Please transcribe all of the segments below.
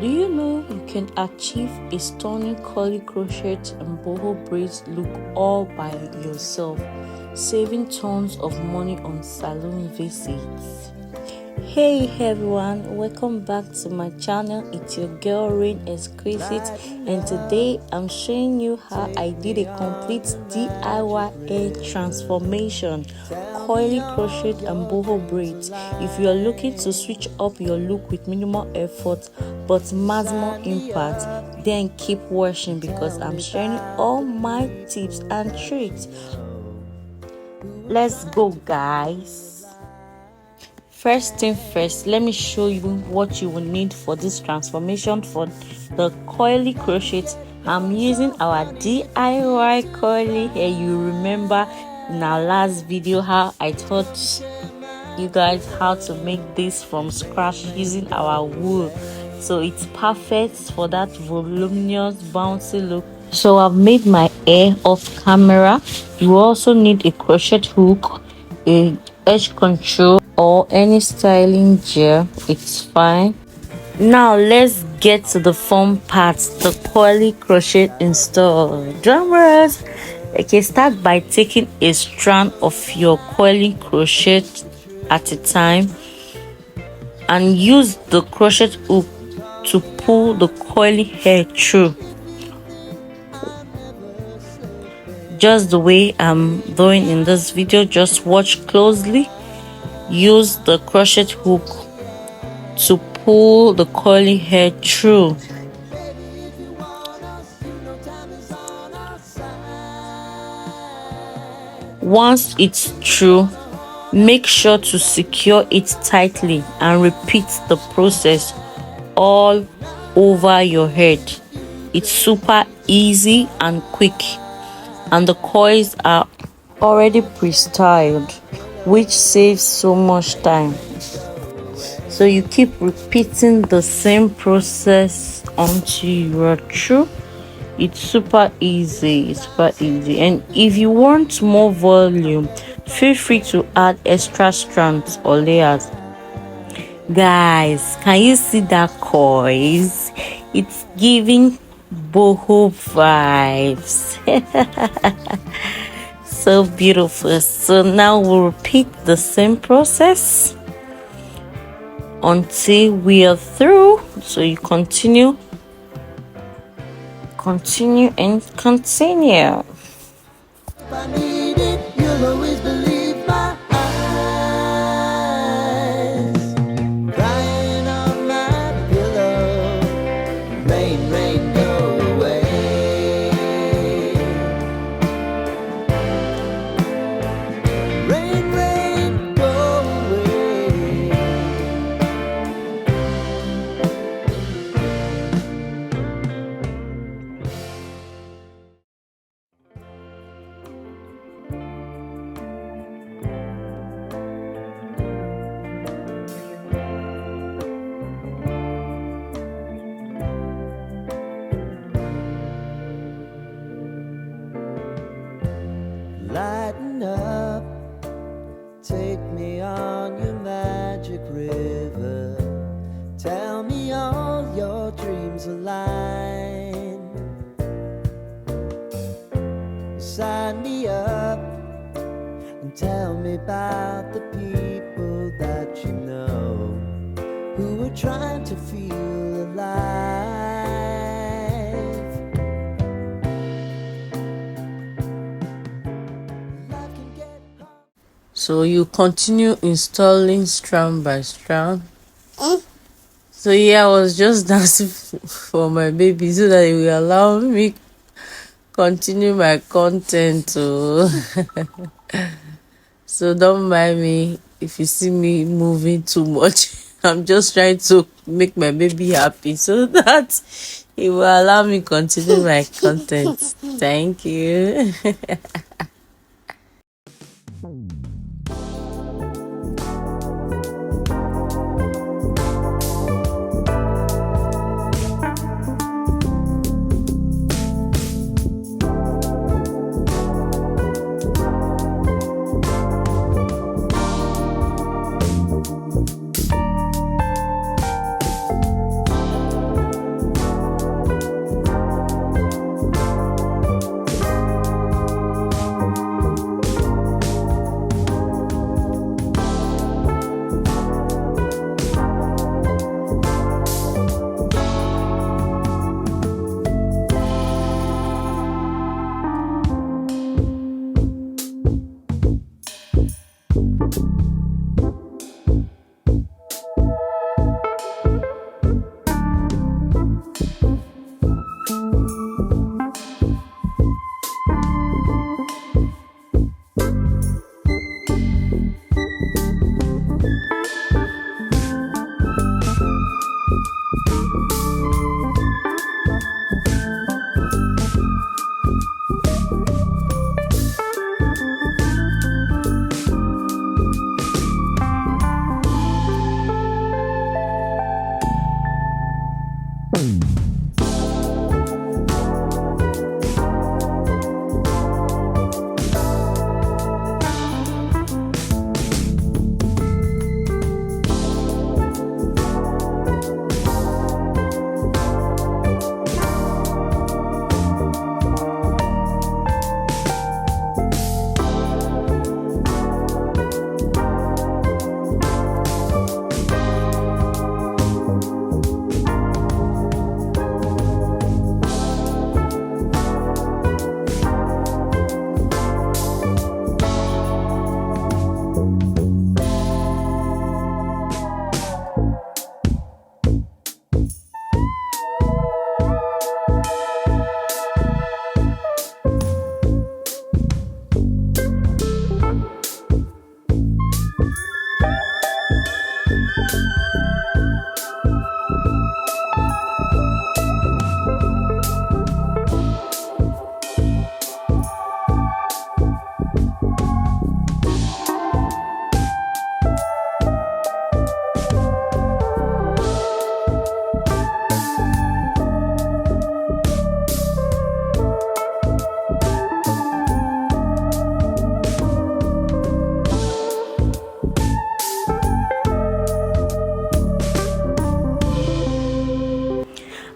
Do you know you can achieve a stunning curly crochet and boho braids look all by yourself, saving tons of money on salon visits? Hey everyone, welcome back to my channel. It's your girl REN'S, Exquisite, and today I'm showing you how I did a complete DIY hair transformation, coily crochet and boho braids. If you are looking to switch up your look with minimal effort but maximum impact, then keep watching because I'm sharing all my tips and tricks. Let's go, guys. First thing first, let me show you what you will need for this transformation for the coily crochet. I'm using our DIY coily hair. You remember in our last video how I taught you guys how to make this from scratch using our wool, so it's perfect for that voluminous bouncy look. So I've made my hair off camera. You also need a crochet hook, a edge control, or any styling gel. It's fine. Now let's get to the fun part, the coily crochet install. Drummers. Okay, start by taking a strand of your coily crochet at a time and use the crochet hook to pull the coily hair through, just the way I'm doing in this video. Just watch closely. Use the crochet hook to pull the coily hair through. Once it's through, make sure to secure it tightly and repeat the process all over your head. It's super easy and quick, and the coils are already pre-styled, which saves so much time. So you keep repeating the same process until you are through. It's super easy, and if you want more volume, feel free to add extra strands or layers. Guys, can you see that coils? It's giving boho vibes. So beautiful. So now we'll repeat the same process until we are through. So you continue and continue. If I need it, you'll always believe my eyes. Crying on my pillow, rain, rain, go away. Rain, rain, go away. Lighten up, take me on your magic river. Tell me all your dreams align. Sign me up and tell me about the people that you know who are trying to feel alive. So you continue installing strand by strand. So yeah, I was just dancing for my baby so that it will allow me continue my content. So don't mind me if you see me moving too much. I'm just trying to make my baby happy so that it will allow me continue my content. Thank you.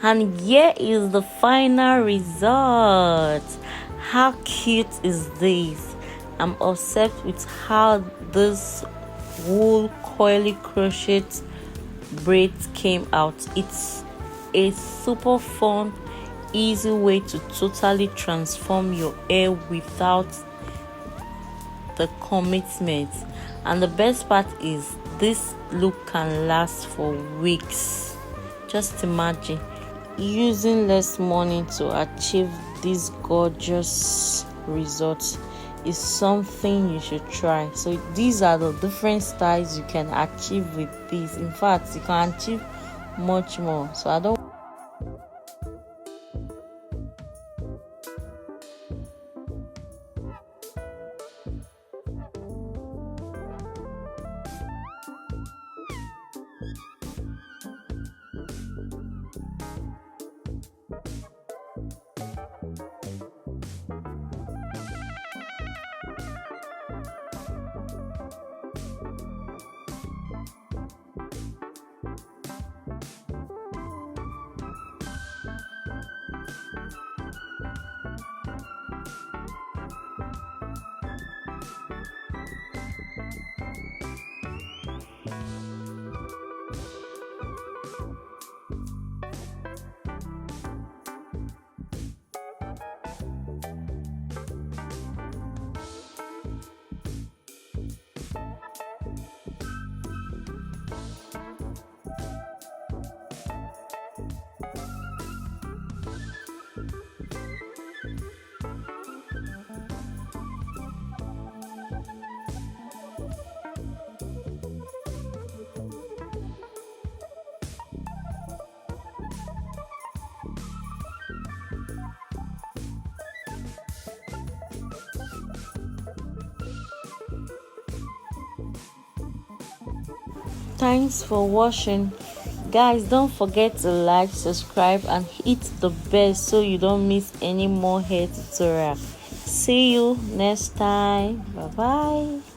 And here is the final result. How cute is this? I'm obsessed with how this wool coily crochet braids came out. It's a super fun, easy way to totally transform your hair without the commitment. And the best part is this look can last for weeks. Just imagine using less money to achieve these gorgeous results is something you should try. So these are the different styles you can achieve with this. In fact, you can achieve much more. So I don't Thanks for watching. Guys, don't forget to like, subscribe and hit the bell so you don't miss any more hair tutorial. See you next time. Bye bye.